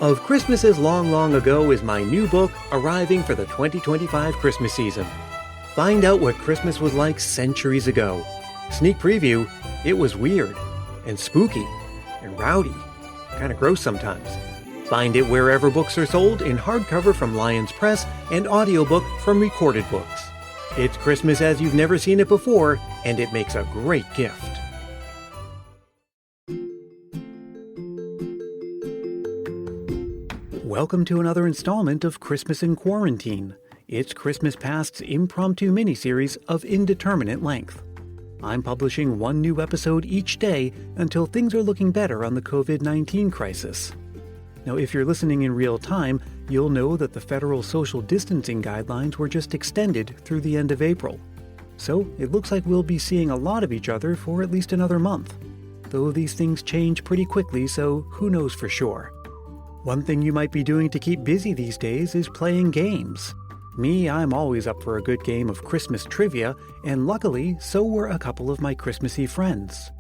Of Christmases Long, Long Ago is my new book arriving for the 2025 Christmas season. Find out what Christmas was like centuries ago. Sneak preview, it was weird and spooky and rowdy, kind of gross sometimes. Find it wherever books are sold in hardcover from Lions Press and audiobook from Recorded Books. It's Christmas as you've never seen it before, and it makes a great gift. Welcome to another installment of Christmas in Quarantine. It's Christmas Past's impromptu miniseries of indeterminate length. I'm publishing one new episode each day until things are looking better on the COVID-19 crisis. Now, if you're listening in real time, you'll know that the federal social distancing guidelines were just extended through the end of April. So it looks like we'll be seeing a lot of each other for at least another month. Though these things change pretty quickly, so who knows for sure. One thing you might be doing to keep busy these days is playing games. Me, I'm always up for a good game of Christmas trivia, and luckily, so were a couple of my Christmassy friends.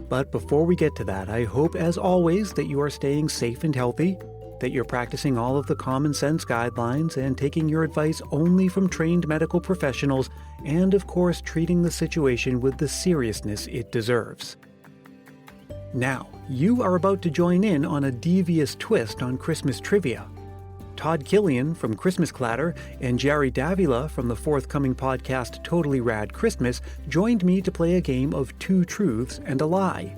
But before we get to that, I hope, as always, that you are staying safe and healthy, that you're practicing all of the common sense guidelines and taking your advice only from trained medical professionals, and of course, treating the situation with the seriousness it deserves. Now, you are about to join in on a devious twist on Christmas trivia. Todd Killian from Christmas Clatter and Gerry Davila from the forthcoming podcast Totally Rad Christmas joined me to play a game of two truths and a lie.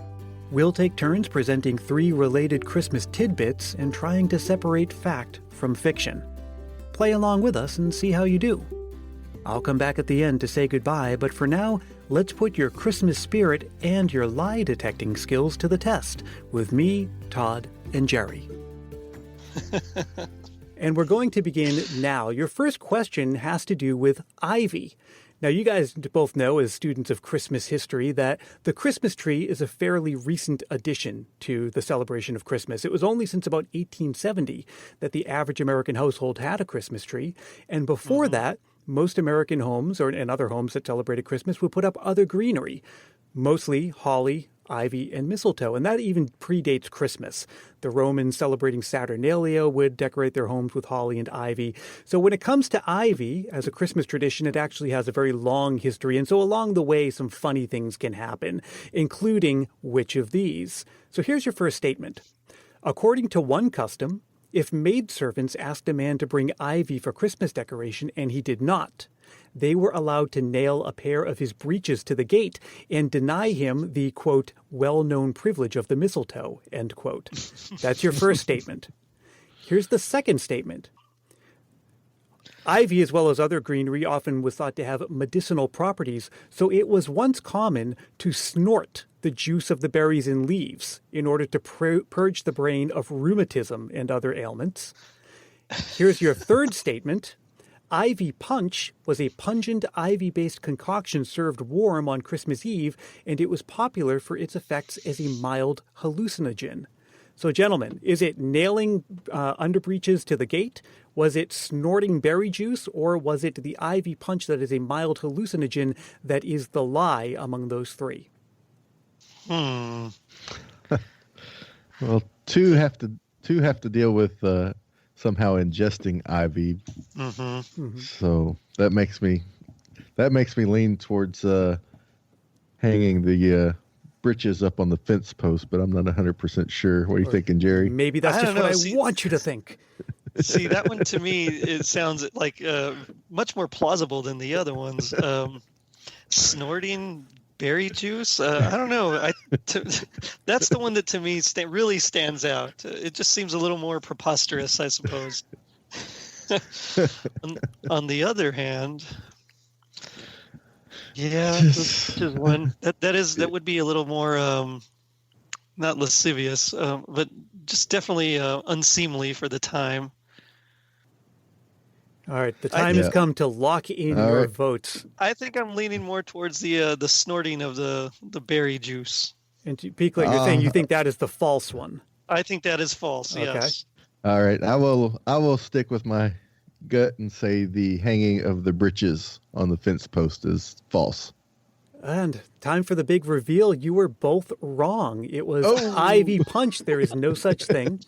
We'll take turns presenting three related Christmas tidbits and trying to separate fact from fiction. Play along with us and see how you do. I'll come back at the end to say goodbye, but for now, let's put your Christmas spirit and your lie detecting skills to the test with me, Todd, and Gerry. And we're going to begin now. Your first question has to do with ivy. Now, you guys both know, as students of Christmas history, that the Christmas tree is a fairly recent addition to the celebration of Christmas. It was only since about 1870 that the average American household had a Christmas tree. And before that, most American homes and other homes that celebrated Christmas would put up other greenery, mostly holly, ivy, and mistletoe. And that even predates Christmas. The Romans, celebrating Saturnalia, would decorate their homes with holly and ivy. So when it comes to ivy as a Christmas tradition, it actually has a very long history. And so along the way, some funny things can happen, including which of these. So here's your first statement. According to one custom, if maidservants asked a man to bring ivy for Christmas decoration and he did not, they were allowed to nail a pair of his breeches to the gate and deny him the, quote, well-known privilege of the mistletoe, end quote. That's your first statement. Here's the second statement. Ivy, as well as other greenery, often was thought to have medicinal properties, so it was once common to snort the juice of the berries and leaves in order to purge the brain of rheumatism and other ailments. Here's your third statement. Ivy punch was a pungent ivy-based concoction served warm on Christmas Eve, and it was popular for its effects as a mild hallucinogen. So, gentlemen, is it nailing underbreeches to the gate? Was it snorting berry juice? Or was it the ivy punch that is a mild hallucinogen that is the lie among those three? Well, two have to deal with somehow ingesting ivy. So that makes me lean towards hanging the britches up on the fence post, but I'm not 100% sure. What are you thinking, Jerry? Maybe that's just what I want you to think. See, that one to me, it sounds like much more plausible than the other ones. Snorting berry juice? I don't know. That's the one that to me really stands out. It just seems a little more preposterous, I suppose. On the other hand, yeah, just one that would be a little more not lascivious, but just definitely unseemly for the time. All right, the time has come to lock in your votes. I think I'm leaning more towards the snorting of the berry juice. And Peekler, you're saying you think that is the false one? I think that is false. Okay. Yes. All right, I will stick with my gut and say the hanging of the breeches on the fence post is false. And time for the big reveal. You were both wrong. It was Ivy Punch. There is no such thing.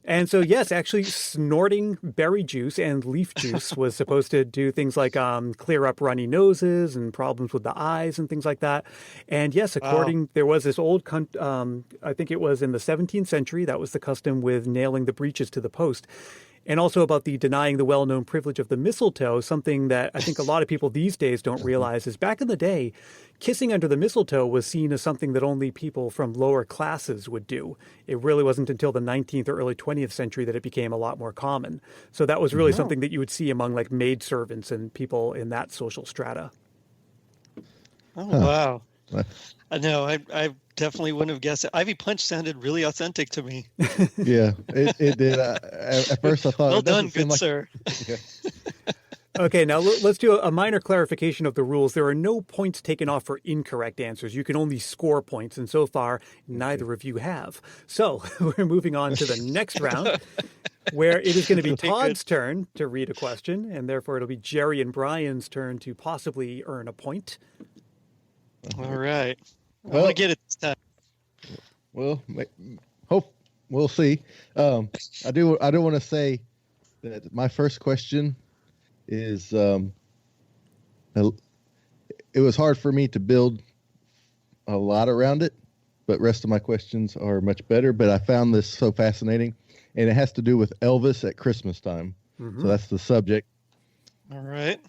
And so, yes, actually snorting berry juice and leaf juice was supposed to do things like clear up runny noses and problems with the eyes and things like that. And yes, there was this old, I think it was in the 17th century, that was the custom with nailing the breeches to the post. And also about the denying the well-known privilege of the mistletoe, something that I think a lot of people these days don't realize is back in the day, kissing under the mistletoe was seen as something that only people from lower classes would do. It really wasn't until the 19th or early 20th century that it became a lot more common. So that was really something that you would see among like maidservants and people in that social strata. Oh, wow. No, I definitely wouldn't have guessed it. Ivy Punch sounded really authentic to me. Yeah, it did. At first I thought, well done, good sir. Yeah. Okay, now let's do a minor clarification of the rules. There are no points taken off for incorrect answers. You can only score points, and so far, neither of you have. So we're moving on to the next round, where it is going to be Todd's turn to read a question, and therefore it'll be Gerry and Brian's turn to possibly earn a point. All right. I'm going to get it this time. Well, we'll see. I do want to say that my first question is it was hard for me to build a lot around it, but rest of my questions are much better. But I found this so fascinating, and it has to do with Elvis at Christmas time. Mm-hmm. So that's the subject. All right.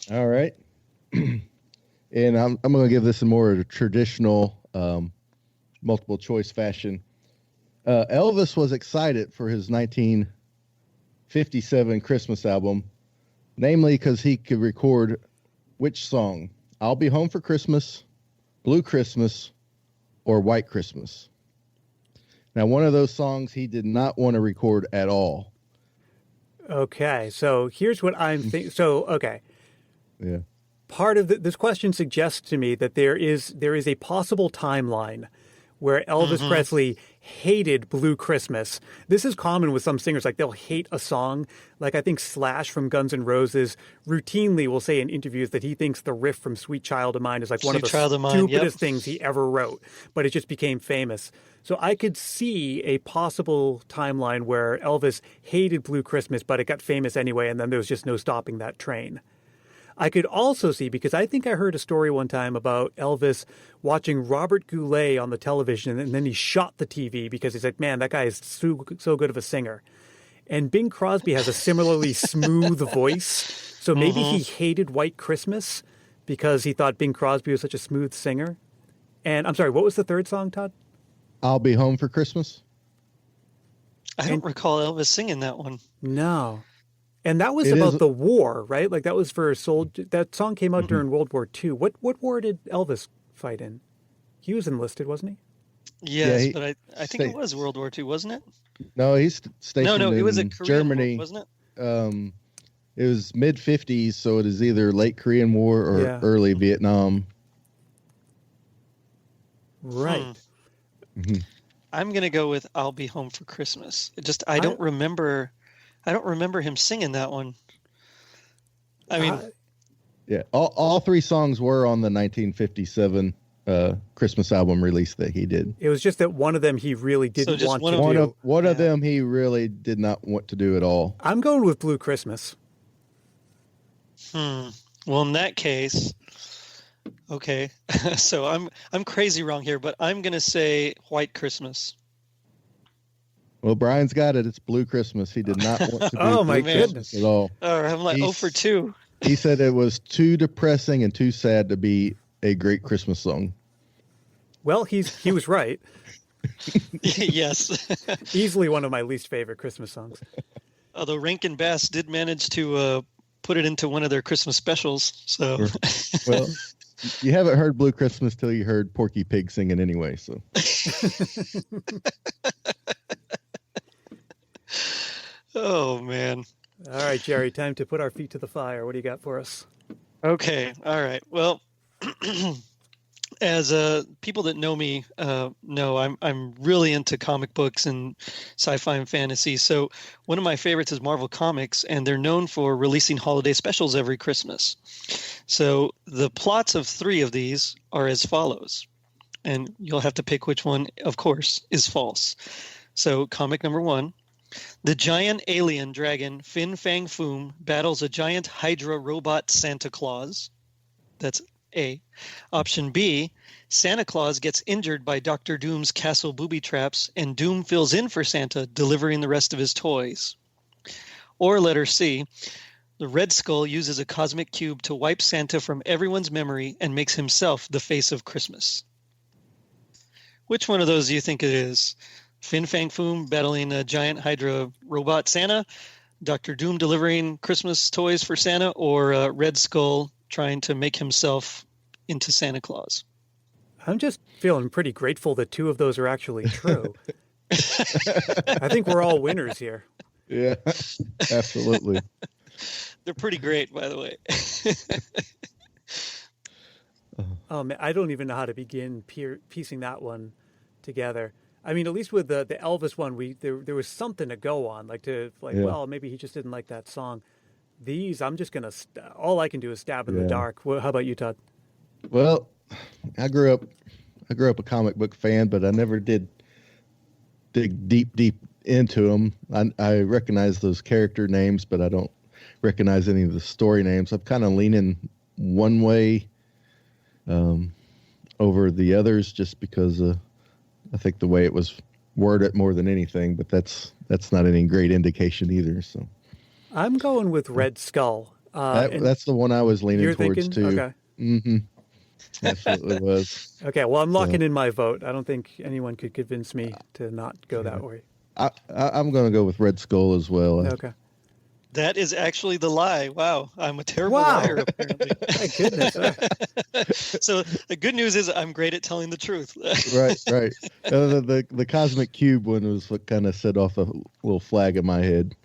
And I'm going to give this in more of a traditional multiple choice fashion. Elvis was excited for his 1957 Christmas album, namely because he could record which song? I'll Be Home for Christmas, Blue Christmas, or White Christmas. Now, one of those songs he did not want to record at all. Okay, so here's what I'm thinking. Okay. Yeah. Part of this question suggests to me that there is a possible timeline where Elvis Presley hated Blue Christmas. This is common with some singers, like they'll hate a song. Like I think Slash from Guns N' Roses routinely will say in interviews that he thinks the riff from Sweet Child of Mine is like one of the stupidest things he ever wrote, but it just became famous. So I could see a possible timeline where Elvis hated Blue Christmas, but it got famous anyway, and then there was just no stopping that train. I could also see, because I think I heard a story one time about Elvis watching Robert Goulet on the television, and then he shot the TV because he said, man, that guy is so good of a singer. And Bing Crosby has a similarly smooth voice. So maybe he hated White Christmas because he thought Bing Crosby was such a smooth singer. And I'm sorry, what was the third song, Todd? I'll Be Home for Christmas. I don't recall Elvis singing that one. No. And that was about the war, right? Like that was for a soldier. That song came out during World War II. What war did Elvis fight in? He was enlisted, wasn't he? Yes, but I think it was World War II, wasn't it? No, he's stationed it was in a Korean Germany, war, wasn't it? It was mid-50s, so it is either late Korean War or early Vietnam. Right. I'm going to go with I'll Be Home for Christmas. I don't remember him singing that one. I mean, all three songs were on the 1957 Christmas album release that he did. It was just that one of them he really didn't want to do. One of them he really did not want to do at all. I'm going with Blue Christmas. Well, in that case, okay. So I'm crazy wrong here, but I'm going to say White Christmas. Well, Brian's got it. It's Blue Christmas. He did not want to do my Blue Christmas at all. I'm like 0 for 2. He said it was too depressing and too sad to be a great Christmas song. Well, he was right. Yes. Easily one of my least favorite Christmas songs. Although Rankin Bass did manage to put it into one of their Christmas specials. So, well, you haven't heard Blue Christmas till you heard Porky Pig singing anyway. So. Oh, man. All right, Gerry, time to put our feet to the fire. What do you got for us? Okay. All right. Well, as people that know me know, I'm really into comic books and sci-fi and fantasy. So one of my favorites is Marvel Comics, and they're known for releasing holiday specials every Christmas. So the plots of 3 of these are as follows, and you'll have to pick which one, of course, is false. So comic number 1, The giant alien dragon Fin Fang Foom battles a giant Hydra robot Santa Claus. That's A. Option B, Santa Claus gets injured by Dr. Doom's castle booby traps, and Doom fills in for Santa, delivering the rest of his toys. Or letter C, the Red Skull uses a cosmic cube to wipe Santa from everyone's memory and makes himself the face of Christmas. Which one of those do you think it is? Fin Fang Foom battling a giant Hydra robot Santa, Dr. Doom delivering Christmas toys for Santa, or Red Skull trying to make himself into Santa Claus? I'm just feeling pretty grateful that two of those are actually true. I think we're all winners here. Yeah, absolutely. They're pretty great, by the way. Man, I don't even know how to begin piecing that one together. I mean, at least with the Elvis one, there was something to go on, well, maybe he just didn't like that song. These, I'm just gonna all I can do is stab in the dark. Well, how about you, Todd? Well, I grew up a comic book fan, but I never did dig deep into them. I recognize those character names, but I don't recognize any of the story names. I'm kind of leaning one way over the others, just because I think the way it was worded more than anything. But that's not any great indication either. So I'm going with Red Skull. That's the one I was leaning towards too. Okay. Mm-hmm. Absolutely was. Okay, well, I'm locking in my vote. I don't think anyone could convince me to not go that way. I'm going to go with Red Skull as well. Okay. That is actually the lie. Wow, I'm a terrible liar, apparently. My goodness. So the good news is I'm great at telling the truth. Right. The Cosmic Cube one was what kind of set off a little flag in my head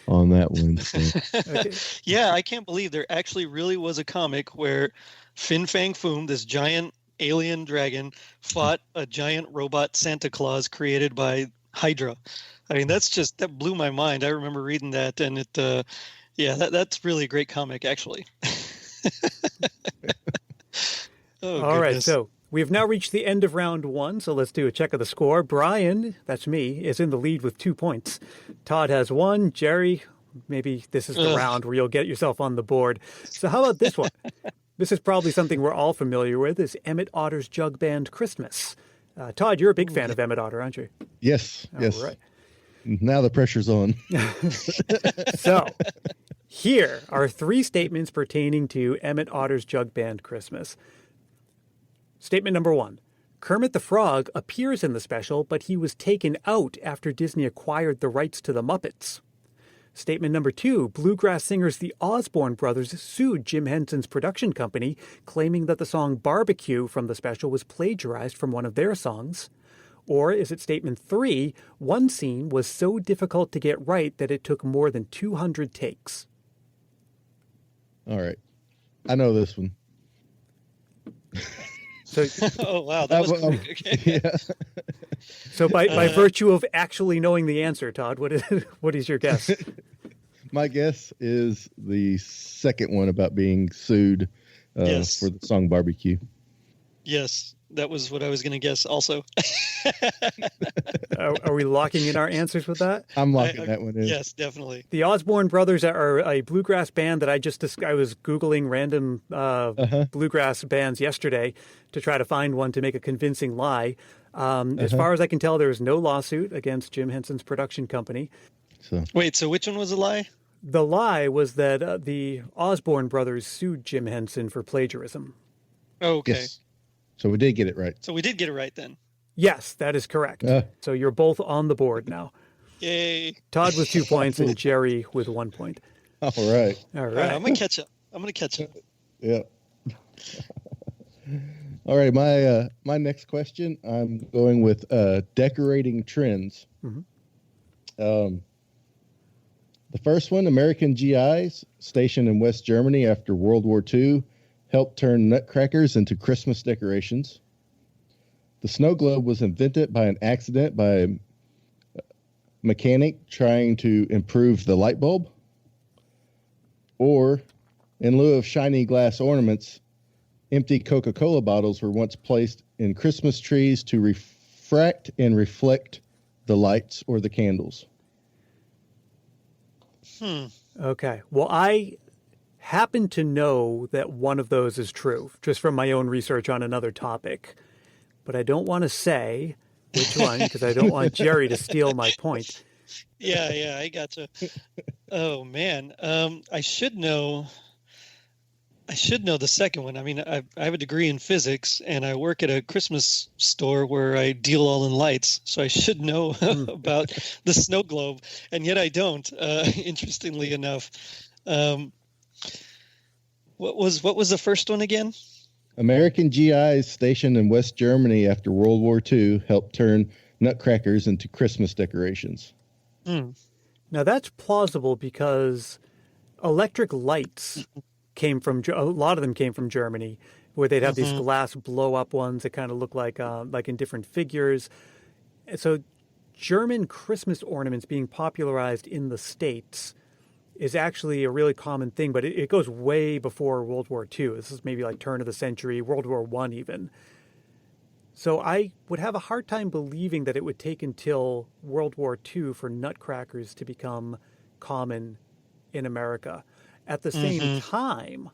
on that one. So. Okay. Yeah, I can't believe there actually really was a comic where Fin Fang Foom, this giant alien dragon, fought a giant robot Santa Claus created by Hydra. I mean, that blew my mind. I remember reading that, and that's really a great comic, actually. All right, so we've now reached the end of round one, so let's do a check of the score. Brian, that's me, is in the lead with 2 points. Todd has 1. Gerry, maybe this is the round where you'll get yourself on the board. So how about this one? This is probably something we're all familiar with, is Emmett Otter's Jug Band Christmas. Todd, you're a big fan of Emmett Otter, aren't you? Yes. All right. Now the pressure's on. So, here are 3 statements pertaining to Emmett Otter's Jug Band Christmas. Statement number 1. Kermit the Frog appears in the special, but he was taken out after Disney acquired the rights to the Muppets. Statement number 2. Bluegrass singers the Osborne Brothers sued Jim Henson's production company, claiming that the song Barbecue from the special was plagiarized from one of their songs. Or is it statement 3, one scene was so difficult to get right that it took more than 200 takes? All right. I know this one. So, oh, wow. That was quick. Okay. Yeah. So by virtue of actually knowing the answer, Todd, what is your guess? My guess is the second one about being sued for the song Barbecue. Yes, that was what I was going to guess also. Are we locking in our answers with that? I'm locking that one in. Yes, definitely. The Osborne Brothers are a bluegrass band that I was Googling random bluegrass bands yesterday to try to find one to make a convincing lie. As far as I can tell, there is no lawsuit against Jim Henson's production company. Wait, so which one was a lie? The lie was that the Osborne Brothers sued Jim Henson for plagiarism. Oh, okay. Yes. So we did get it right. So we did get it right then. Yes, that is correct. So you're both on the board now. Yay. Todd with 2 points and Gerry with 1 point. All right. All right. I'm going to catch up. Yeah. All right. My next question, I'm going with decorating trends. Mm-hmm. The first one, American GIs stationed in West Germany after World War II helped turn nutcrackers into Christmas decorations. The snow globe was invented by an accident by a mechanic trying to improve the light bulb. Or, in lieu of shiny glass ornaments, empty Coca-Cola bottles were once placed in Christmas trees to refract and reflect the lights or the candles. Okay. Well, I happen to know that one of those is true, just from my own research on another topic. But I don't want to say which one, because I don't want Gerry to steal my point. Yeah, I gotcha. Oh man, I should know. I should know the second one. I mean, I have a degree in physics, and I work at a Christmas store where I deal all in lights, so I should know about the snow globe, and yet I don't. Interestingly enough, what was the first one again? American GIs stationed in West Germany after World War II helped turn nutcrackers into Christmas decorations. Now that's plausible because electric lights came from a lot of them came from Germany, where they'd have these glass blow up ones that kind of look like in different figures. So German Christmas ornaments being popularized in the States is actually a really common thing, but it goes way before World War II. This is maybe like turn of the century, World War I even. So I would have a hard time believing that it would take until World War II for nutcrackers to become common in America. At the same time,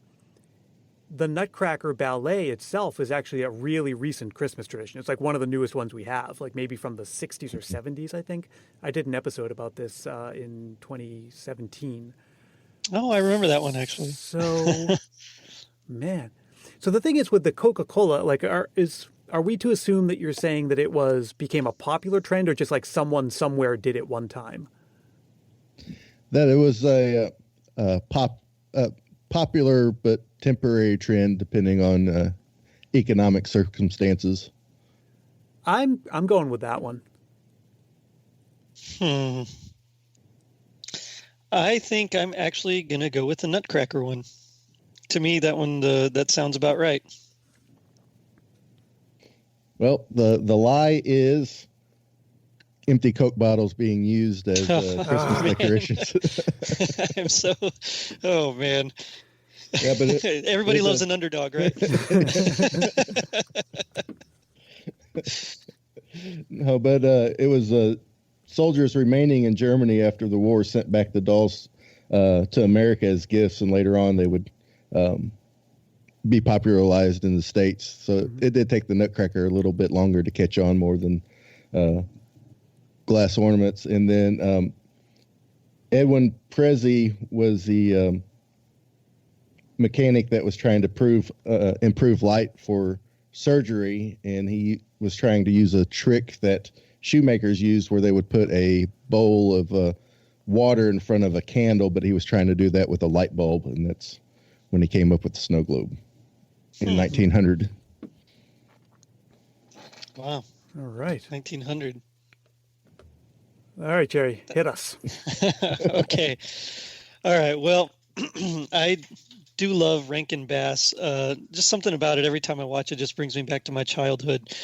the Nutcracker Ballet itself is actually a really recent Christmas tradition. It's like one of the newest ones we have, like maybe from the 60s or 70s, I think. I did an episode about this in 2017. Oh, I remember that one, actually. So, man. So the thing is with the Coca-Cola, like, are we to assume that you're saying that it became a popular trend, or just like someone somewhere did it one time? That it was a popular but temporary trend depending on economic circumstances. I'm going with that one. I think I'm actually going to go with the Nutcracker one. To me, that one that sounds about right. Well, the lie is empty Coke bottles being used as Christmas decorations. I'm so, oh man. Yeah, but everybody loves an underdog, right? No, but it was soldiers remaining in Germany after the war sent back the dolls to America as gifts, and later on they would be popularized in the States. So it did take the Nutcracker a little bit longer to catch on more than glass ornaments. And then Edwin Prezi was the mechanic that was trying to improve light for surgery, and he was trying to use a trick that shoemakers used where they would put a bowl of water in front of a candle, but he was trying to do that with a light bulb, and that's when he came up with the snow globe in 1900. Wow. All right. 1900. All right, Gerry, hit us. Okay. All right. Well, I do love Rankin Bass. Just something about it. Every time I watch it, just brings me back to my childhood.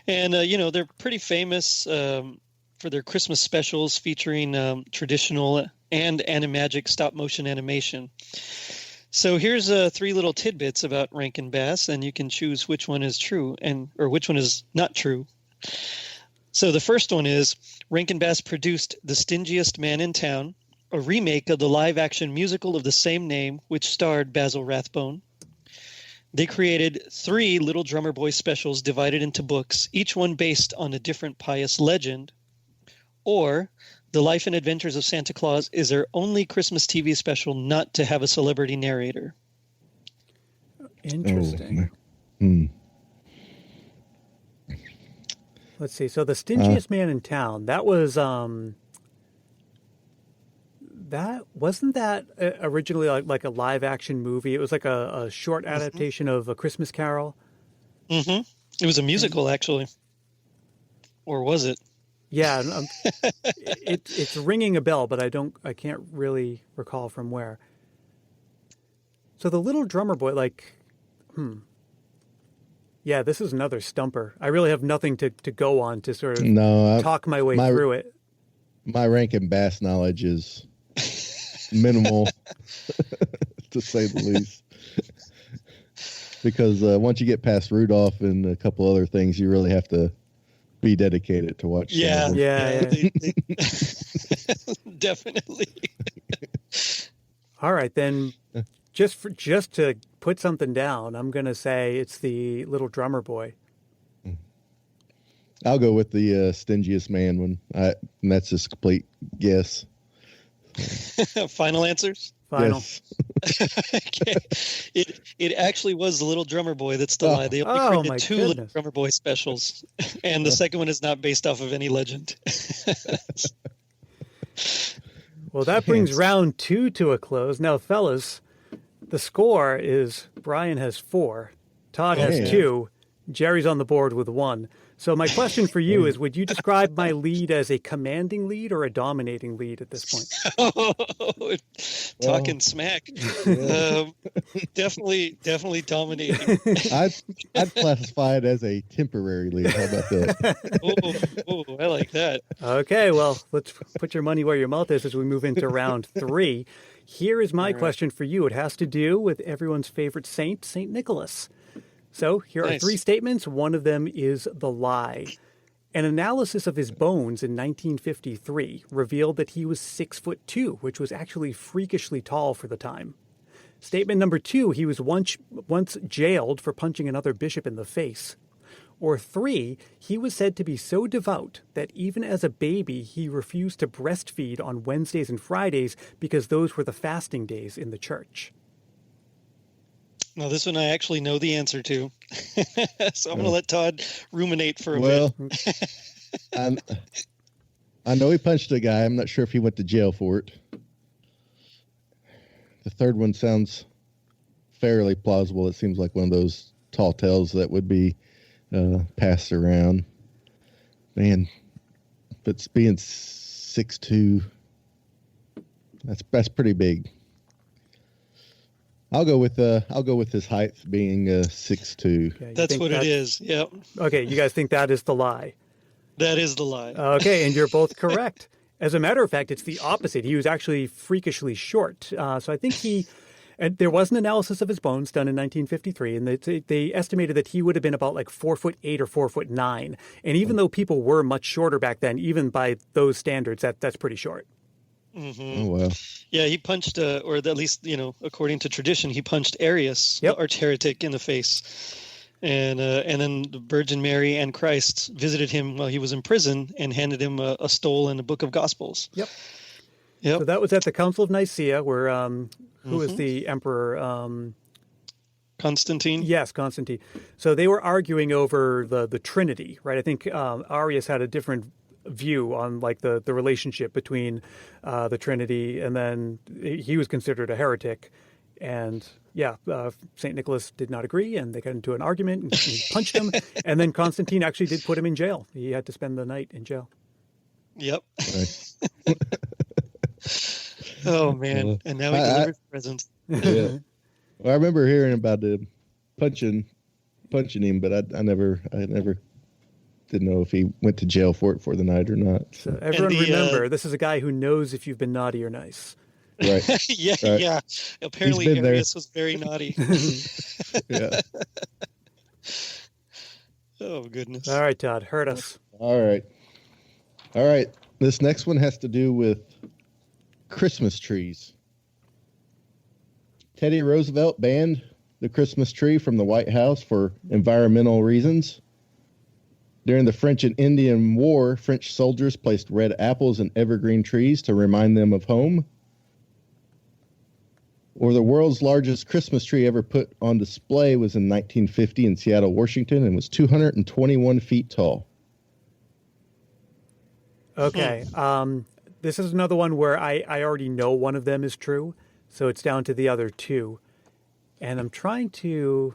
And, they're pretty famous for their Christmas specials featuring traditional and animagic stop motion animation. So here's 3 little tidbits about Rankin Bass, and you can choose which one is true or which one is not true. So the first one is Rankin Bass produced The Stingiest Man in Town, a remake of the live-action musical of the same name, which starred Basil Rathbone. They created 3 Little Drummer Boy specials divided into books, each one based on a different pious legend. Or The Life and Adventures of Santa Claus is their only Christmas TV special not to have a celebrity narrator. Interesting. Let's see. So The Stingiest Man in Town, that was that wasn't that originally like a live action movie? It was like a short adaptation of A Christmas Carol. It was a musical, actually. Or was it? Yeah, it's ringing a bell, but I can't really recall from where. So the Little Drummer Boy, yeah, this is another stumper. I really have nothing to go on to sort of talk my way through it. My Rankin Bass knowledge is minimal, to say the least. Because once you get past Rudolph and a couple other things, you really have to be dedicated to watch. Yeah. Definitely. All right, then just to put something down, I'm going to say it's the Little Drummer Boy. I'll go with the stingiest man one. And that's just a complete guess. Final answers? Final. Yes. Okay. It actually was the Little Drummer Boy that's the lie. They only created two Little Drummer Boy specials, and the second one is not based off of any legend. Well, that brings round 2 to a close. Now, fellas, the score is Brian has 4, Todd has 2, Gerry's on the board with 1. So my question for you is, would you describe my lead as a commanding lead or a dominating lead at this point? Talking smack. Definitely dominating. I'd classify it as a temporary lead. How about that? Oh, I like that. Okay, well, let's put your money where your mouth is as we move into round 3. Here is my question for you. It has to do with everyone's favorite saint, St. Nicholas. So here are 3 statements. One of them is the lie. An analysis of his bones in 1953 revealed that he was 6'2", which was actually freakishly tall for the time. Statement number 2, he was once jailed for punching another bishop in the face. Or 3, he was said to be so devout that even as a baby, he refused to breastfeed on Wednesdays and Fridays because those were the fasting days in the church. Now, this one I actually know the answer to. So I'm going to let Todd ruminate for a bit. I know he punched a guy. I'm not sure if he went to jail for it. The third one sounds fairly plausible. It seems like one of those tall tales that would be passed around. Man, but it's being 6'2", that's pretty big. I'll go with his height being 6'2". Okay, that's what it is. Yep. Okay, you guys think that is the lie? That is the lie. Okay, and you're both correct. As a matter of fact, it's the opposite. He was actually freakishly short. So I think and there was an analysis of his bones done in 1953, and they estimated that he would have been about like 4'8" or 4'9". And even though people were much shorter back then, even by those standards, that's pretty short. Mm-hmm. Oh, wow. Yeah, he punched, or at least, according to tradition, he punched Arius, the arch heretic, in the face. And then the Virgin Mary and Christ visited him while he was in prison and handed him a stole and a book of Gospels. Yep. Yep. So that was at the Council of Nicaea, where who was the emperor? Constantine? Yes, Constantine. So they were arguing over the Trinity, right? I think Arius had a different view on like the relationship between the Trinity, and then he was considered a heretic, and St. Nicholas did not agree, and they got into an argument, and he punched him, and then Constantine actually did put him in jail. He had to spend the night in jail. Yep. Right. Oh man! And now he delivers presents. Yeah. Well, I remember hearing about the punching him, but I never didn't know if he went to jail for the night or not. So everyone remember, this is a guy who knows if you've been naughty or nice. Right. Yeah. Apparently, Arius was very naughty. Yeah. Oh goodness! All right, Todd, hurt us. All right. This next one has to do with Christmas trees. Teddy Roosevelt banned the Christmas tree from the White House for environmental reasons. During the French and Indian War, French soldiers placed red apples in evergreen trees to remind them of home. Or the world's largest Christmas tree ever put on display was in 1950 in Seattle, Washington, and was 221 feet tall. Okay. This is another one where I already know one of them is true, so it's down to the other two. And I'm trying to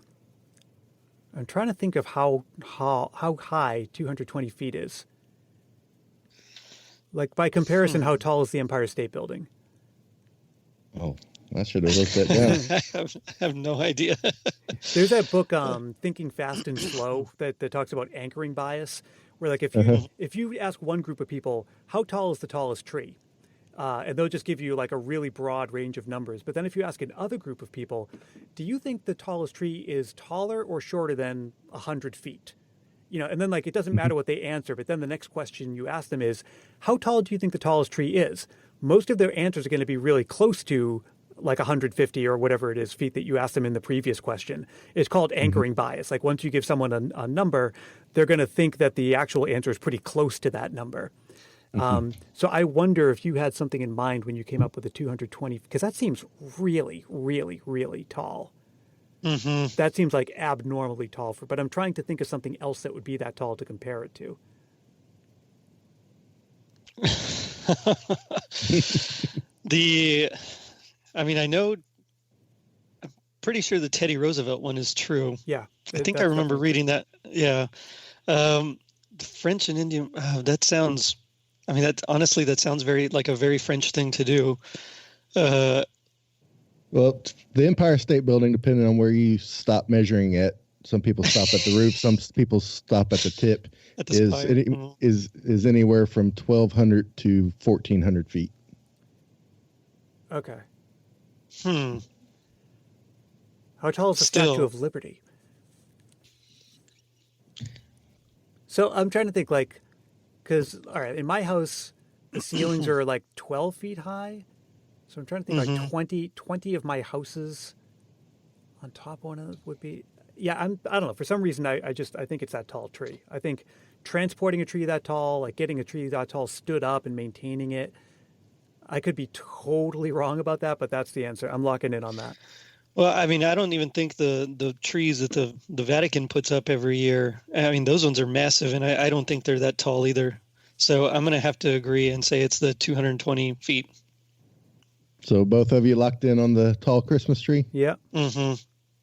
think of how high 220 feet is. Like, by comparison, how tall is the Empire State Building? Oh, I should have wrote that down. I have no idea. There's that book, Thinking Fast and Slow, that talks about anchoring bias, where like if you ask one group of people, how tall is the tallest tree? And they'll just give you like a really broad range of numbers. But then if you ask another group of people, do you think the tallest tree is taller or shorter than 100 feet? And then like it doesn't matter what they answer, but then the next question you ask them is, how tall do you think the tallest tree is? Most of their answers are going to be really close to like 150 or whatever it is feet that you asked them in the previous question. It's called anchoring bias. Like once you give someone a number, they're going to think that the actual answer is pretty close to that number. So I wonder if you had something in mind when you came up with the 220, because that seems really, really, really tall. That seems like abnormally tall but I'm trying to think of something else that would be that tall to compare it to. I know, I'm pretty sure the Teddy Roosevelt one is true. Yeah. I think I remember reading that. Yeah. The French and Indian, that sounds, that sounds like a very French thing to do. Well, the Empire State Building, depending on where you stop measuring at, some people stop at the roof, some people stop at the tip, is anywhere from 1,200 to 1,400 feet. Okay. How tall is the Statue of Liberty? So I'm trying to think, because, all right, in my house, the ceilings are like 12 feet high. So I'm trying to think like 20 of my houses on top of one of those would be, I don't know. For some reason, I think it's that tall tree. I think transporting a tree that tall, like getting a tree that tall stood up and maintaining it, I could be totally wrong about that, but that's the answer. I'm locking in on that. Well, I don't even think the trees that the Vatican puts up every year, those ones are massive, and I don't think they're that tall either. So I'm going to have to agree and say it's the 220 feet. So both of you locked in on the tall Christmas tree? Yeah.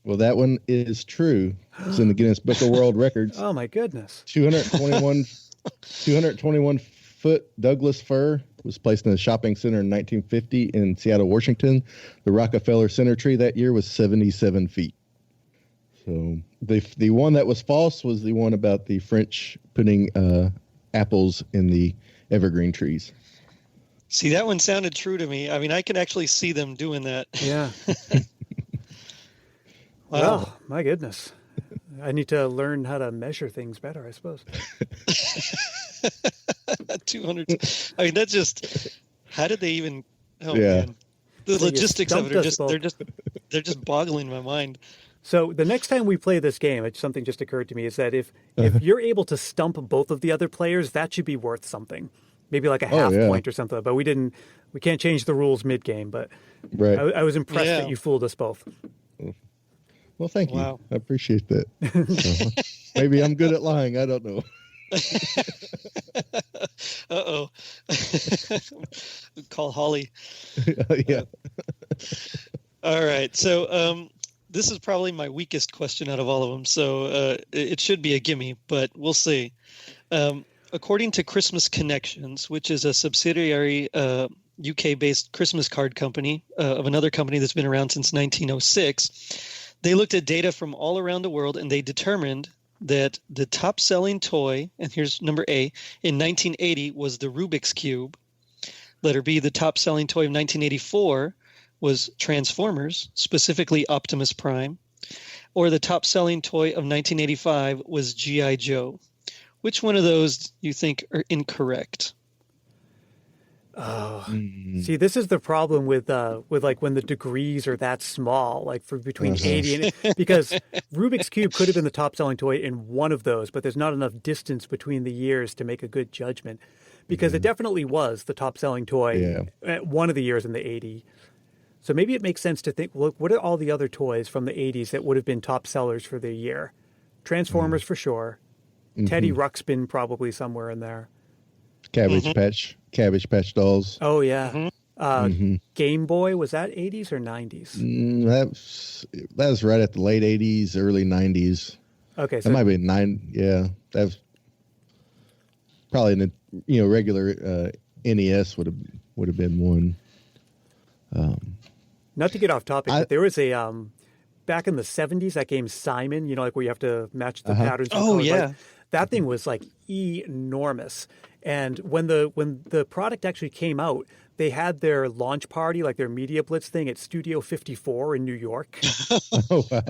Well, that one is true. It's in the Guinness Book of World Records. Oh, my goodness. 221 foot Douglas fir was placed in a shopping center in 1950 in Seattle, Washington. The Rockefeller Center tree that year was 77 feet. So the one that was false was the one about the French putting apples in the evergreen trees. See, that one sounded true to me. I can actually see them doing that. Yeah. Wow. Well, my goodness. I need to learn how to measure things better, I suppose. 200. That's just, how did they even, man. The logistics of it are they're just boggling my mind. So the next time we play this game, something just occurred to me, is that if you're able to stump both of the other players, that should be worth something. Maybe like a half point or something. But we can't change the rules mid-game. But I was impressed that you fooled us both. Well, thank you. Wow. I appreciate that. Maybe I'm good at lying. I don't know. Uh-oh. Call Holly. Yeah. All right. So this is probably my weakest question out of all of them. So it should be a gimme, but we'll see. According to Christmas Connections, which is a subsidiary UK-based Christmas card company of another company that's been around since 1906, they looked at data from all around the world, and they determined that the top-selling toy, and here's number A, in 1980 was the Rubik's Cube. Letter B, the top-selling toy of 1984 was Transformers, specifically Optimus Prime. Or the top-selling toy of 1985 was G.I. Joe. Which one of those you think are incorrect? Oh, see, this is the problem with like when the degrees are that small, like for between 80 and because Rubik's Cube could have been the top selling toy in one of those, but there's not enough distance between the years to make a good judgment because it definitely was the top selling toy at one of the years in the 80s. So maybe it makes sense to think, look, what are all the other toys from the 80s that would have been top sellers for the year? Transformers for sure. Teddy Ruxpin probably somewhere in there. Cabbage Patch dolls. Oh yeah. Game Boy, was that 80s or 90s? That was right at the late 80s, early 90s. Okay, so that might be that's probably regular NES would have been one. Not to get off topic, but there was a back in the 70s that game Simon, like where you have to match the patterns. Oh yeah. That thing was like enormous. And when the product actually came out, they had their launch party, like their media blitz thing at Studio 54 in New York. Oh, wow.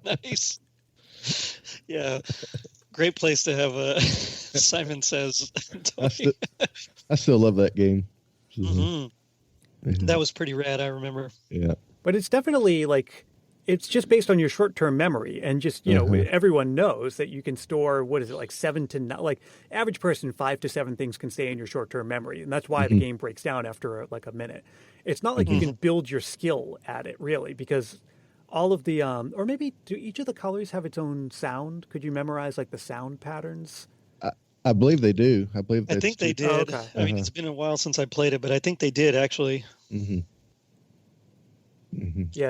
Nice. Yeah. Great place to have a Simon Says toy. I still love that game. That was pretty rad, I remember. Yeah. But it's definitely like, it's just based on your short-term memory, and just, you know, everyone knows that you can store, what is it, like 7 to 9, like average person, 5 to 7 things can stay in your short-term memory. And that's why the game breaks down after like a minute. It's not like you can build your skill at it really, because all of the, or maybe do each of the colors have its own sound? Could you memorize like the sound patterns? I believe they do. I think they did. Oh, okay. I mean, it's been a while since I played it, but I think they did actually. Yeah,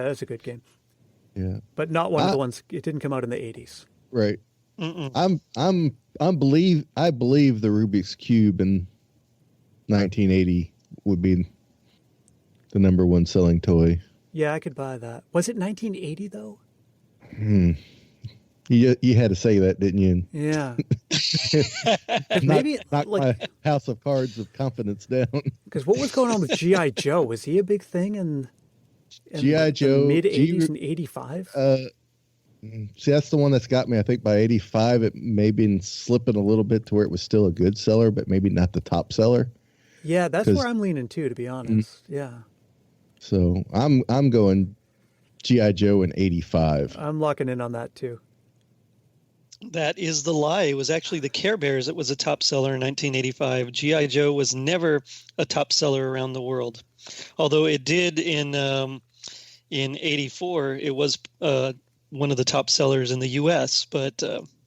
that's a good game. Yeah. But not one of the ones, it didn't come out in the 80s. Right. I believe the Rubik's Cube in 1980 would be the number one selling toy. Yeah, I could buy that. Was it 1980 though? You had to say that, didn't you? Yeah. Maybe knock like my house of cards of confidence down. Because what was going on with G.I. Joe? Was he a big thing in G.I. Joe mid 80s and 85? See, that's the one that's got me. I think by 85, it may be slipping a little bit to where it was still a good seller, but maybe not the top seller. Yeah, that's where I'm leaning too, to be honest. Yeah. So I'm going G.I. Joe in 85. I'm locking in on that too. That is the lie. It was actually the Care Bears that was a top seller in 1985. G.I. Joe was never a top seller around the world. Although it did in 84. It was one of the top sellers in the U.S., but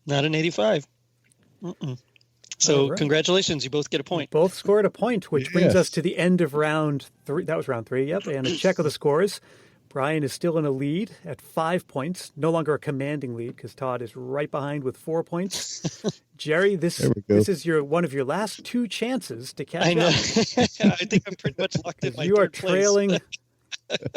not in 85. So right. Congratulations. You both get a point. Both scored a point, which brings us to the end of round 3. That was round 3, yep. And a check of the scores. Brian is still in a lead at 5 points, no longer a commanding lead because Todd is right behind with 4 points. Gerry, this is one of your last 2 chances to catch up. I know. I think I'm pretty much locked in my You are third place. trailing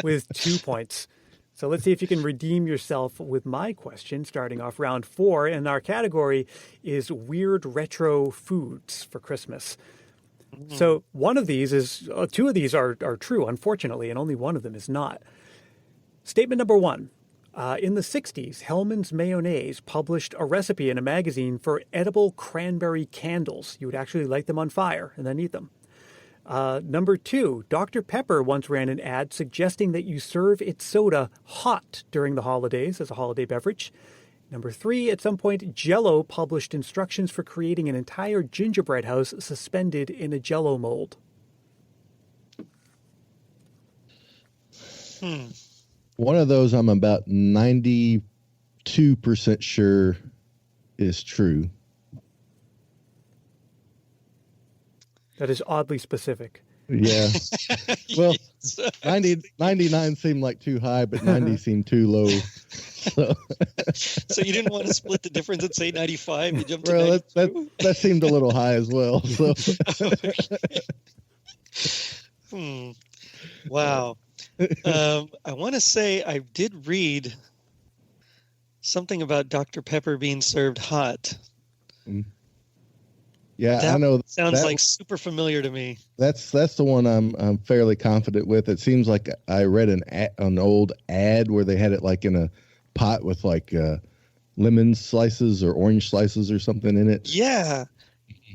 with 2 points. So let's see if you can redeem yourself with my question, starting off round 4. And our category is weird retro foods for Christmas. So one of these is, 2 of these are true, unfortunately, and only one of them is not. Statement number 1. In the 60s, Hellmann's Mayonnaise published a recipe in a magazine for edible cranberry candles. You would actually light them on fire and then eat them. Number 2, Dr. Pepper once ran an ad suggesting that you serve its soda hot during the holidays as a holiday beverage. Number 3, at some point, Jell-O published instructions for creating an entire gingerbread house suspended in a Jell-O mold. One of those I'm about 92% sure is true. That is oddly specific. Yeah. Well, 99 seemed like too high, but 90 seemed too low. So you didn't want to split the difference and say 95? You jumped to 92? That seemed a little high as well. So. Wow. I want to say I did read something about Dr. Pepper being served hot. Yeah, that I know. Sounds like super familiar to me. That's the one I'm fairly confident with. It seems like I read an old ad where they had it like in a pot with like lemon slices or orange slices or something in it. Yeah,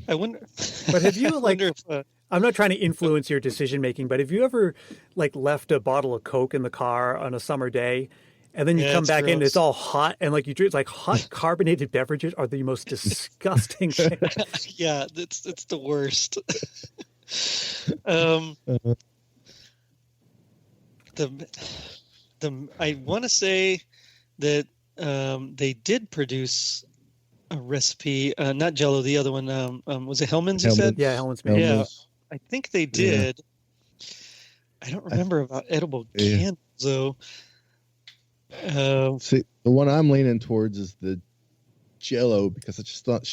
I wonder. But have you I'm not trying to influence your decision making, but have you ever like left a bottle of Coke in the car on a summer day, and then you come back in, it's all hot, and like you drink, it's like hot carbonated beverages are the most disgusting thing. Yeah, it's the worst. I want to say that they did produce a recipe, not Jell-O, the other one. Was it Hellmann's? You said? Yeah, Hellmann's. Yeah, I think they did. Yeah. I don't remember about edible candles though. See, the one I'm leaning towards is the Jell-O because I'm just not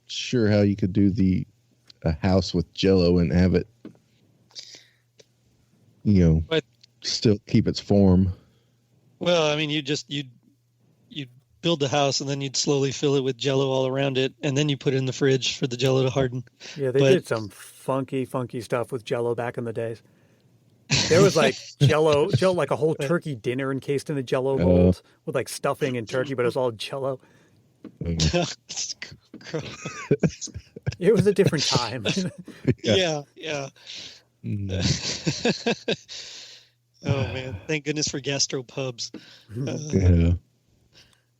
sure how you could do a house with Jell-O and have it, but still keep its form. Well, I mean, you'd build the house and then you'd slowly fill it with Jell-O all around it, and then you put it in the fridge for the Jell-O to harden. Yeah, they did some funky stuff with Jell-O back in the days. There was like Jell-O, like a whole turkey dinner encased in a Jell-O mold with like stuffing and turkey, but it was all Jell-O. It was a different time. Yeah. Oh man! Thank goodness for gastropubs.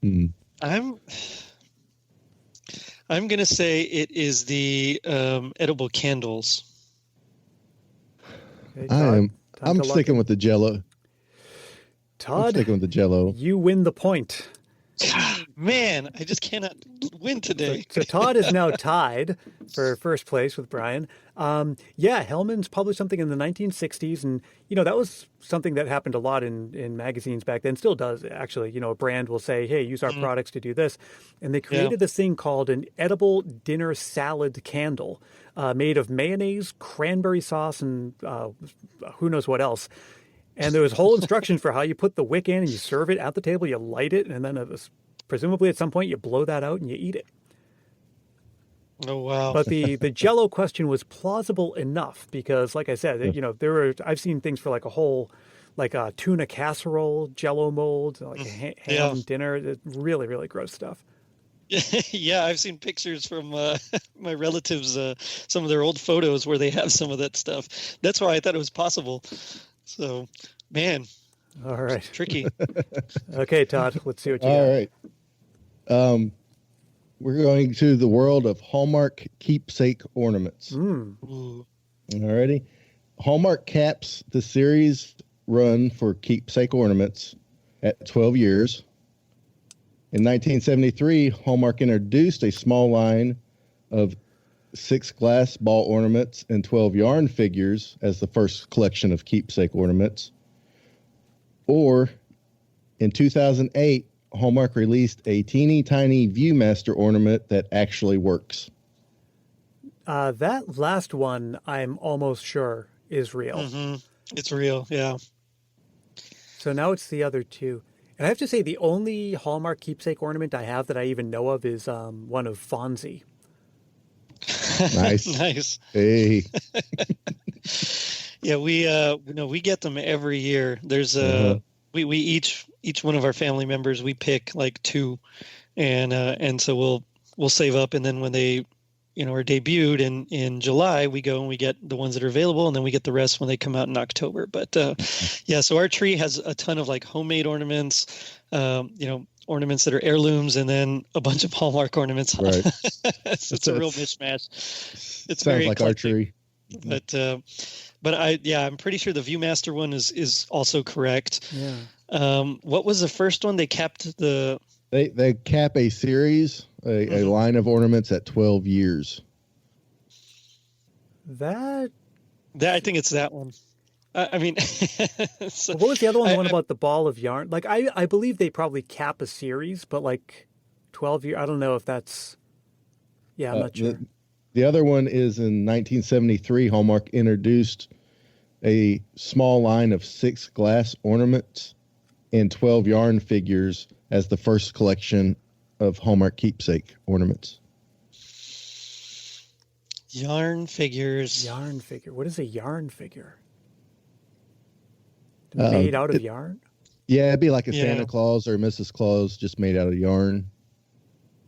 Yeah. I'm gonna say it is the edible candles. Okay, Todd, I'm sticking with the Jello. Todd, I'm sticking with the Jello. You win the point. Man, I just cannot win today. So Todd is now tied for first place with Brian. Hellman's published something in the 1960s, and that was something that happened a lot in magazines back then. Still does actually. A brand will say, "Hey, use our products to do this," and they created this thing called an edible dinner salad candle, made of mayonnaise, cranberry sauce, and who knows what else. And there was whole instructions for how you put the wick in and you serve it at the table, you light it, and then presumably at some point you blow that out and you eat it. Oh, wow. But the Jello question was plausible enough because, like I said, I've seen things for like a whole, like a tuna casserole, Jello mold, like a ham dinner. It's really, really gross stuff. Yeah, I've seen pictures from my relatives, some of their old photos where they have some of that stuff. That's why I thought it was possible. So, man. All right. Tricky. Okay, Todd, let's see what you got. All right. We're going to the world of Hallmark keepsake ornaments. Ooh. Alrighty. Hallmark caps the series run for keepsake ornaments at 12 years. In 1973, Hallmark introduced a small line of 6 glass ball ornaments and 12 yarn figures as the first collection of keepsake ornaments. Or in 2008, Hallmark released a teeny tiny Viewmaster ornament that actually works. That last one, I'm almost sure, is real. Mm-hmm. It's real, yeah. So now it's the other two. And I have to say, the only Hallmark keepsake ornament I have that I even know of is one of Fonzie. Nice. Nice. Hey. Yeah, we get them every year. There's we each one of our family members, we pick like 2, and so we'll save up, and then when they are debuted in July, we go and we get the ones that are available, and then we get the rest when they come out in October. But so our tree has a ton of like homemade ornaments, ornaments that are heirlooms, and then a bunch of Hallmark ornaments. Right. it's a real mishmash. It's Sounds very like eclectic. our tree. But I'm pretty sure the Viewmaster one is also correct. Yeah. What was the first one? They capped the. They cap a series, a line of ornaments at 12 years. That I think it's that one. I mean, so, what was the other one? The one about the ball of yarn? Like I believe they probably cap a series, but like 12 years. I don't know if that's. Yeah, I'm not sure. The other one is in 1973. Hallmark introduced a small line of 6 glass ornaments and 12 yarn figures as the first collection of Hallmark keepsake ornaments. Yarn figures. Yarn figure. What is a yarn figure? Made out of yarn? Yeah, it'd be like a Santa Claus or a Mrs. Claus, just made out of yarn.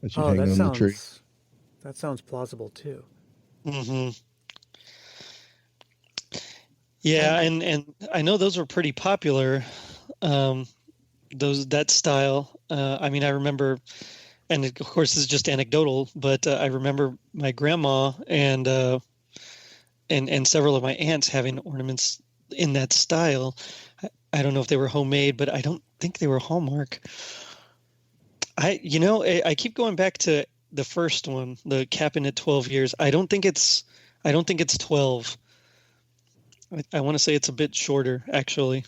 That you hang on the tree. That sounds plausible too. Mm-hmm. Yeah, and I know those were pretty popular. That style. I mean, I remember, and of course this is just anecdotal, but I remember my grandma and several of my aunts having ornaments in that style. I don't know if they were homemade, but I don't think they were Hallmark. I keep going back to the first one, the capping at 12 years. I don't think it's 12. I want to say it's a bit shorter, actually.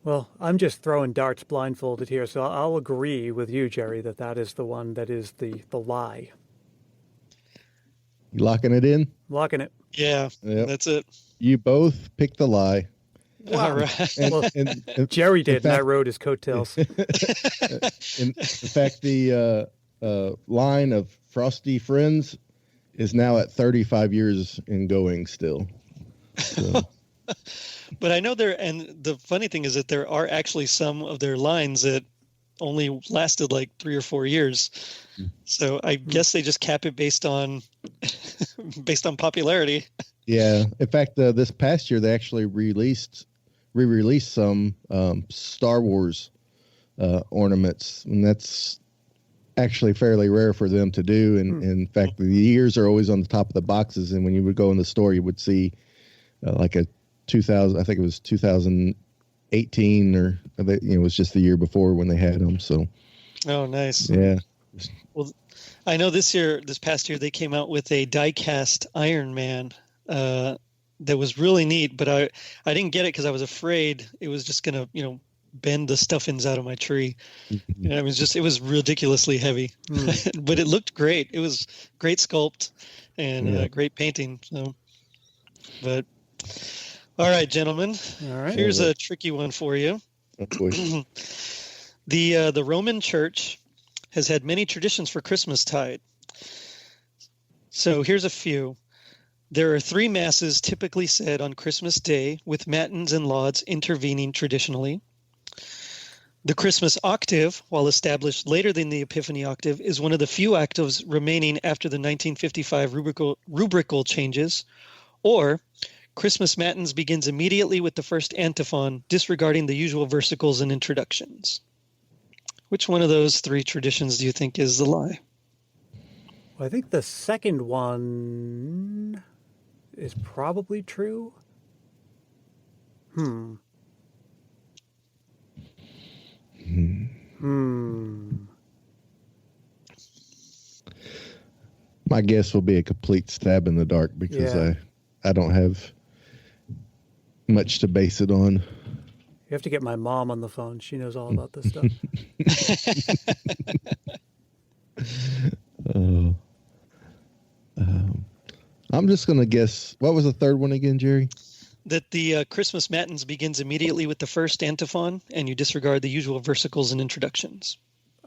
Well, I'm just throwing darts blindfolded here, so I'll agree with you, Gerry, that is the one that is the lie. You locking it in? Locking it. Yeah, yep. That's it. You both picked the lie. Wow. All right. And Gerry did, and I rode his coattails. In fact, the line of Frosty Friends is now at 35 years in going still. So. But I know and the funny thing is that there are actually some of their lines that only lasted like 3 or 4 years. So I guess they just cap it based on popularity. Yeah. In fact, this past year they actually re-released some Star Wars ornaments, and that's actually fairly rare for them to do. And in fact, the years are always on the top of the boxes. And when you would go in the store, you would see like a 2000, I think it was 2018, or it was just the year before when they had them. So, oh, nice. Yeah. Well, I know this past year, they came out with a die-cast Iron Man that was really neat, but I didn't get it because I was afraid it was just gonna, bend the stuffings out of my tree. And it was ridiculously heavy, but it looked great. It was great sculpt and great painting. So, but all right, gentlemen, here's a tricky one for you. The Roman Church has had many traditions for Christmastide. So here's a few. There are 3 masses typically said on Christmas Day, with matins and lauds intervening traditionally. The Christmas octave, while established later than the Epiphany octave, is one of the few octaves remaining after the 1955 rubrical changes. Or Christmas matins begins immediately with the first antiphon, disregarding the usual versicles and introductions. Which one of those 3 traditions do you think is the lie? Well, I think the second one is probably true. My guess will be a complete stab in the dark because I don't have much to base it on. You have to get my mom on the phone. She knows all about this stuff. I'm just going to guess. What was the third one again, Jerry? That the Christmas matins begins immediately with the first antiphon, and you disregard the usual versicles and introductions.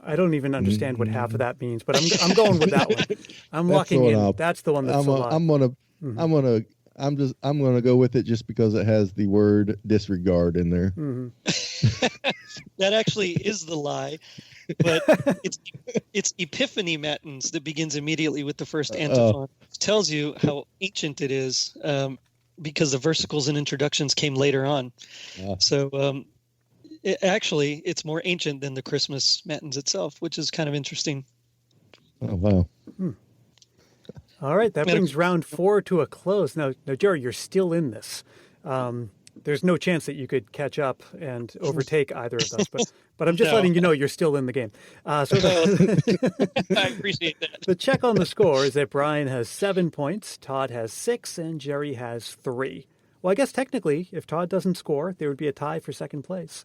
I don't even understand what half of that means, but I'm going with that one. I'm locking in. That's the one that's a lie. I'm gonna go with it just because it has the word disregard in there. That actually is the lie, but it's Epiphany matins that begins immediately with the first antiphon. It tells you how ancient it is, because the versicles and introductions came later on. So it's more ancient than the Christmas matins itself, which is kind of interesting. Oh, wow. All right, that brings round 4 to a close. Now, Jerry, you're still in this. There's no chance that you could catch up and overtake either of those, but I'm just letting you know you're still in the game. I appreciate that. The check on the score is that Brian has 7 points, Todd has 6, and Jerry has 3. Well, I guess technically, if Todd doesn't score, there would be a tie for second place.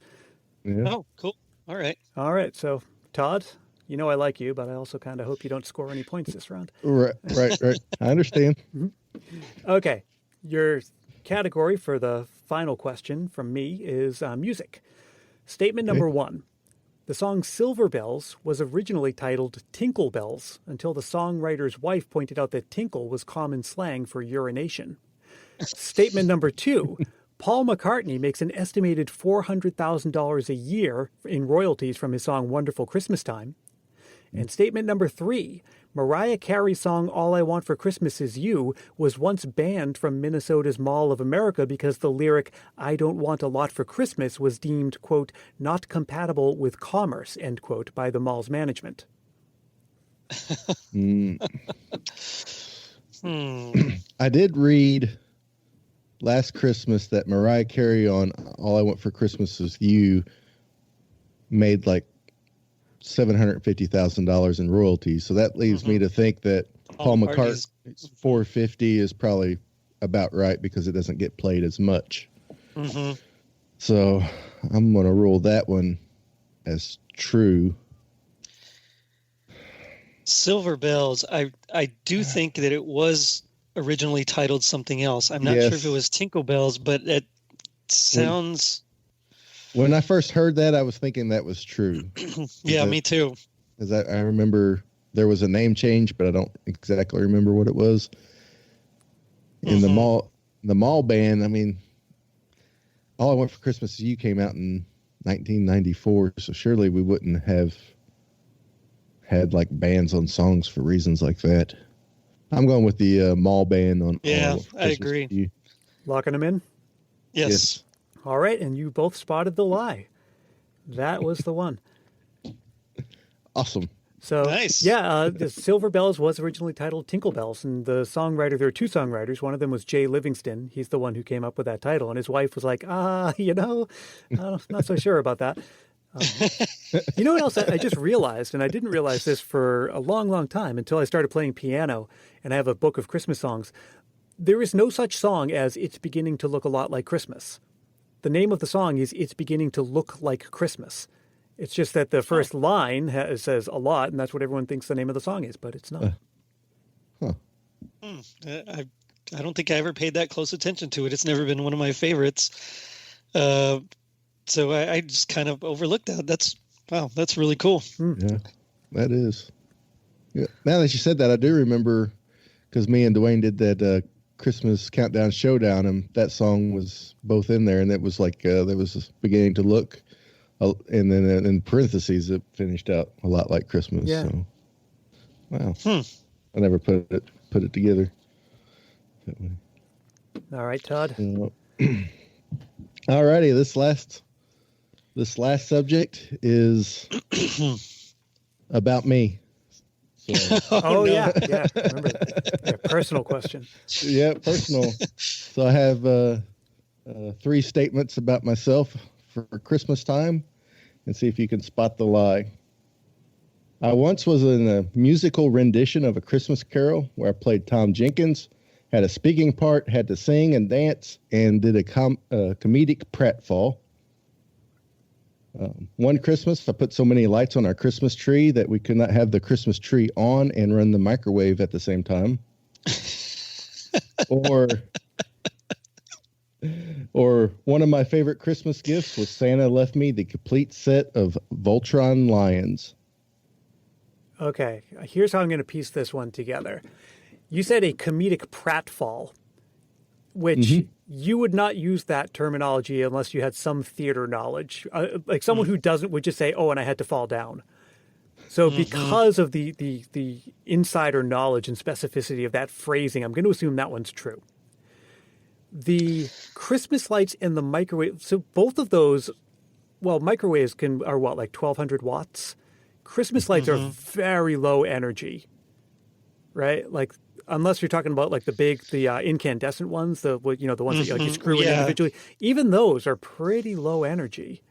Yeah. Oh, cool. All right. So, Todd, I like you, but I also kind of hope you don't score any points this round. Right. I understand. Okay. Your category for the final question from me is music. Statement number 1. The song Silver Bells was originally titled Tinkle Bells until the songwriter's wife pointed out that tinkle was common slang for urination. Statement number 2. Paul McCartney makes an estimated $400,000 a year in royalties from his song Wonderful Christmas Time. And statement number 3, Mariah Carey's song All I Want for Christmas Is You was once banned from Minnesota's Mall of America because the lyric, I don't want a lot for Christmas, was deemed, quote, not compatible with commerce, end quote, by the mall's management. I did read last Christmas that Mariah Carey on All I Want for Christmas Is You made like $750,000 in royalties. So that leaves me to think that Paul McCartney's 450 is probably about right because it doesn't get played as much. So I'm going to rule that one as true. Silver Bells. I do think that it was originally titled something else. I'm not sure if it was Tinkle Bells, but it sounds... When I first heard that, I was thinking that was true. Yeah, me too. Because I remember there was a name change, but I don't exactly remember what it was. In the mall band, I mean, All I Want for Christmas Is You came out in 1994, so surely we wouldn't have had like bans on songs for reasons like that. I'm going with the mall band on. Yeah, on I agree. Eve. Locking them in? Yes. All right, and you both spotted the lie. That was the one. Awesome. So, nice. Yeah, the Silver Bells was originally titled Tinkle Bells, and the songwriter, there are two songwriters. One of them was Jay Livingston. He's the one who came up with that title, and his wife was like, not so sure about that. You know what else I just realized, and I didn't realize this for a long, long time until I started playing piano, and I have a book of Christmas songs. There is no such song as It's Beginning to Look a Lot Like Christmas. The name of the song is It's Beginning to Look Like Christmas. It's just that the first line says a lot, and that's what everyone thinks the name of the song is, but it's not. I don't think I ever paid that close attention to it. It's never been one of my favorites. So I just kind of overlooked that. That's really cool. Yeah, that is. Yeah. Now that you said that, I do remember because me and Dwayne did that Christmas Countdown Showdown, and that song was both in there, and it was like there was beginning to look. And then in parentheses, it finished out a lot like Christmas. Yeah. So, wow. I never put it together. All right, Todd. All righty. This last subject is about me. So, yeah. Remember that. Yeah, personal question. Yeah, personal. So I have 3 statements about myself for Christmas time, and see if you can spot the lie. I once was in a musical rendition of A Christmas Carol where I played Tom Jenkins, had a speaking part, had to sing and dance, and did a comedic pratfall. One Christmas, I put so many lights on our Christmas tree that we could not have the Christmas tree on and run the microwave at the same time. Or one of my favorite Christmas gifts was Santa left me the complete set of Voltron lions. Okay, here's how I'm going to piece this one together. You said a comedic pratfall, which you would not use that terminology unless you had some theater knowledge. Like someone who doesn't would just say, "Oh, and I had to fall down." So because of the insider knowledge and specificity of that phrasing, I'm going to assume that one's true. The Christmas lights and the microwave, so both of those, well, microwaves are what, like 1,200 watts? Christmas lights are very low energy, right? Like, unless you're talking about like the incandescent ones, the ones that you screw in individually, even those are pretty low energy.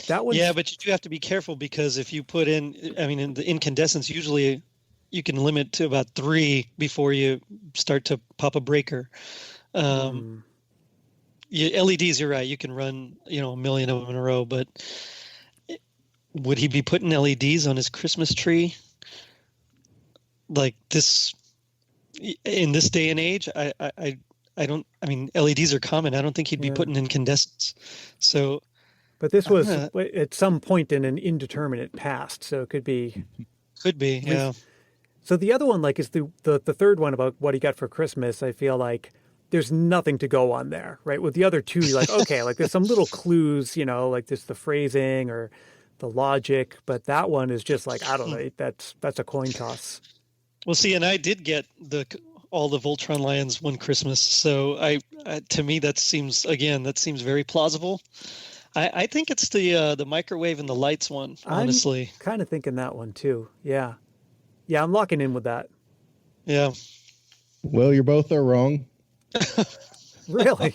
That one, but you do have to be careful because if you put in the incandescents, usually you can limit to about 3 before you start to pop a breaker. LEDs, you're right. You can run, a million of them in a row, but would he be putting LEDs on his Christmas tree like this in this day and age? LEDs are common. I don't think he'd be putting incandescents. So, but this was at some point in an indeterminate past. So it could be, yeah. So the other one, like, is the third one about what he got for Christmas. I feel like there's nothing to go on there, right? With the other two, you're like, okay, like there's some little clues, like there's the phrasing or the logic, but that one is just like, I don't know, that's a coin toss. Well, see, and I did get all the Voltron lions one Christmas, so to me that seems very plausible. I think it's the microwave and the lights one, honestly. I'm kind of thinking that one too. Yeah, I'm locking in with that. Yeah. Well, you both are wrong. Really?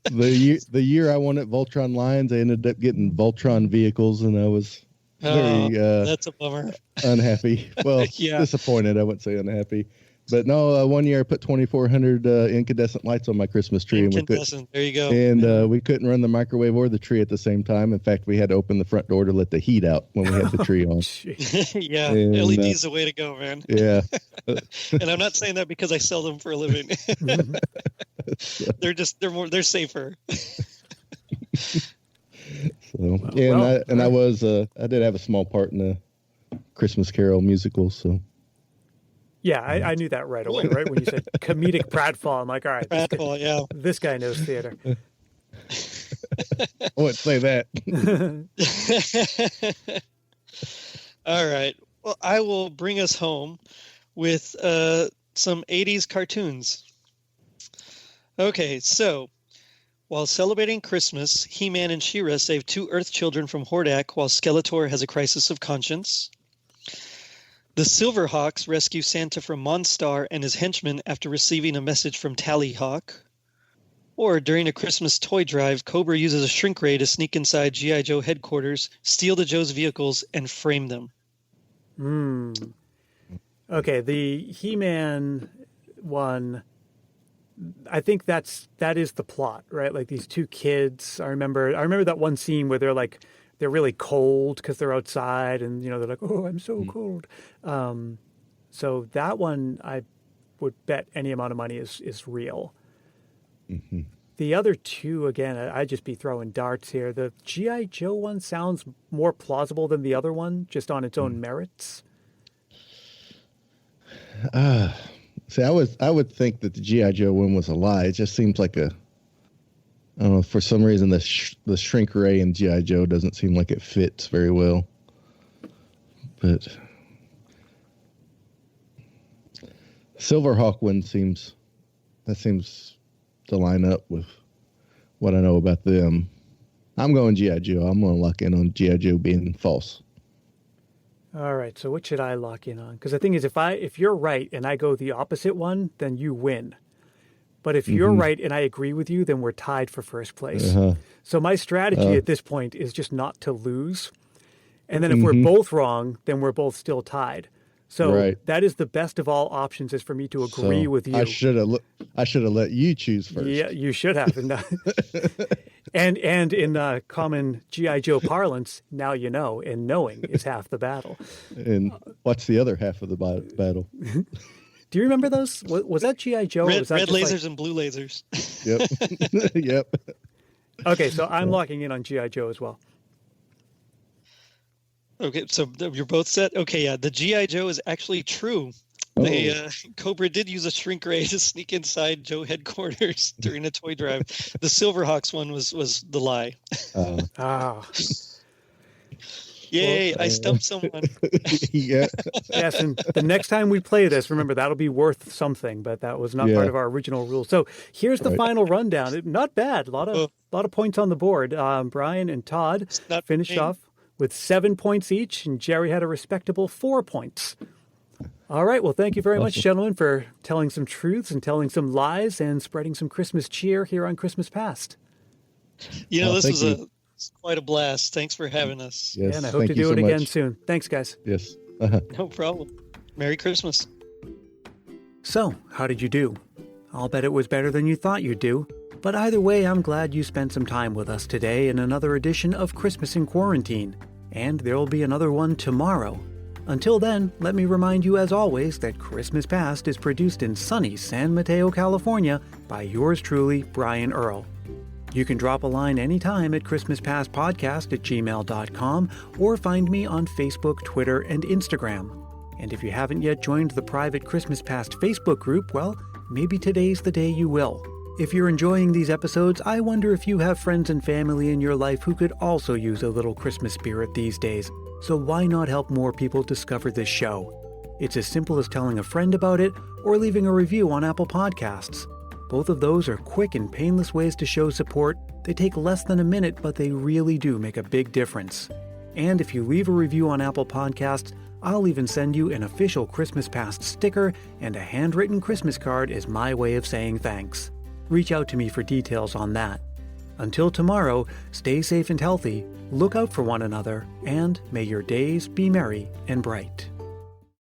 The year I won at Voltron Lions, I ended up getting Voltron vehicles, and I was very that's a bummer. Unhappy. Well, disappointed. I wouldn't say unhappy, but no. One year I put 2,400 incandescent lights on my Christmas tree, incandescent. There you go. And we couldn't run the microwave or the tree at the same time. In fact, we had to open the front door to let the heat out when we had the tree on. Yeah, and, LED's the way to go, man. Yeah. And I'm not saying that because I sell them for a living. They're safer. So I did have a small part in the Christmas Carol musical. So yeah, I knew that right away. Right when you said comedic pratfall, I'm like, all right, this guy knows theater. I wouldn't say that. All right. Well, I will bring us home with some 80s cartoons. Okay, so while celebrating Christmas, He-Man and She-Ra save 2 Earth children from Hordak while Skeletor has a crisis of conscience. The Silverhawks rescue Santa from Monstar and his henchmen after receiving a message from Tallyhawk. Or during a Christmas toy drive, Cobra uses a shrink ray to sneak inside G.I. Joe headquarters, steal the Joe's vehicles, and frame them. Okay, the He-Man one, I think that is the plot, right? Like these 2 kids. I remember that one scene where they're really cold because they're outside, and they're like, "Oh, I'm so cold." So that one, I would bet any amount of money is real. Mm-hmm. The other 2, again, I'd just be throwing darts here. The G.I. Joe one sounds more plausible than the other one, just on its own merits. See, I would think that the G.I. Joe one was a lie. It just seems like I don't know, for some reason the shrink ray in G.I. Joe doesn't seem like it fits very well. But Silverhawk one seems to line up with what I know about them. I'm going G.I. Joe. I'm going to lock in on G.I. Joe being false. All right, so what should I lock in on? Because the thing is, if you're right and I go the opposite one, then you win. But if you're right and I agree with you, then we're tied for first place. So my strategy at this point is just not to lose. And then if we're both wrong, then we're both still tied. So that is the best of all options, is for me to agree with you. I should have let you choose first. Yeah, you should have. And in common G.I. Joe parlance, now you know, and knowing is half the battle. And what's the other half of the battle? Do you remember those? Was that G.I. Joe? Red lasers and blue lasers. Yep. Yep. Okay, so I'm locking in on G.I. Joe as well. Okay, so you're both set? Okay, yeah, the G.I. Joe is actually true. Cobra did use a shrink ray to sneak inside Joe headquarters during a toy drive. The Silverhawks one was the lie. Yay, I stumped someone. Yeah. Yes, and the next time we play this, remember, that'll be worth something, but that was not part of our original rules. So here's the final rundown. Not bad. A lot of points on the board. Brian and Todd finished off with 7 points each, and Gerry had a respectable 4 points. All right. Well, thank you very much, gentlemen, for telling some truths and telling some lies and spreading some Christmas cheer here on Christmas Past. This was quite a blast. Thanks for having us. Yes, and I hope to do it again soon. Thanks, guys. Yes. No problem. Merry Christmas. So, how did you do? I'll bet it was better than you thought you'd do. But either way, I'm glad you spent some time with us today in another edition of Christmas in Quarantine. And there'll be another one tomorrow. Until then, let me remind you as always that Christmas Past is produced in sunny San Mateo, California by yours truly, Brian Earl. You can drop a line anytime at christmaspastpodcast@gmail.com or find me on Facebook, Twitter, and Instagram. And if you haven't yet joined the private Christmas Past Facebook group, well, maybe today's the day you will. If you're enjoying these episodes, I wonder if you have friends and family in your life who could also use a little Christmas spirit these days. So why not help more people discover this show? It's as simple as telling a friend about it or leaving a review on Apple Podcasts. Both of those are quick and painless ways to show support. They take less than a minute, but they really do make a big difference. And if you leave a review on Apple Podcasts, I'll even send you an official Christmas Past sticker and a handwritten Christmas card as my way of saying thanks. Reach out to me for details on that. Until tomorrow, stay safe and healthy, look out for one another, and may your days be merry and bright.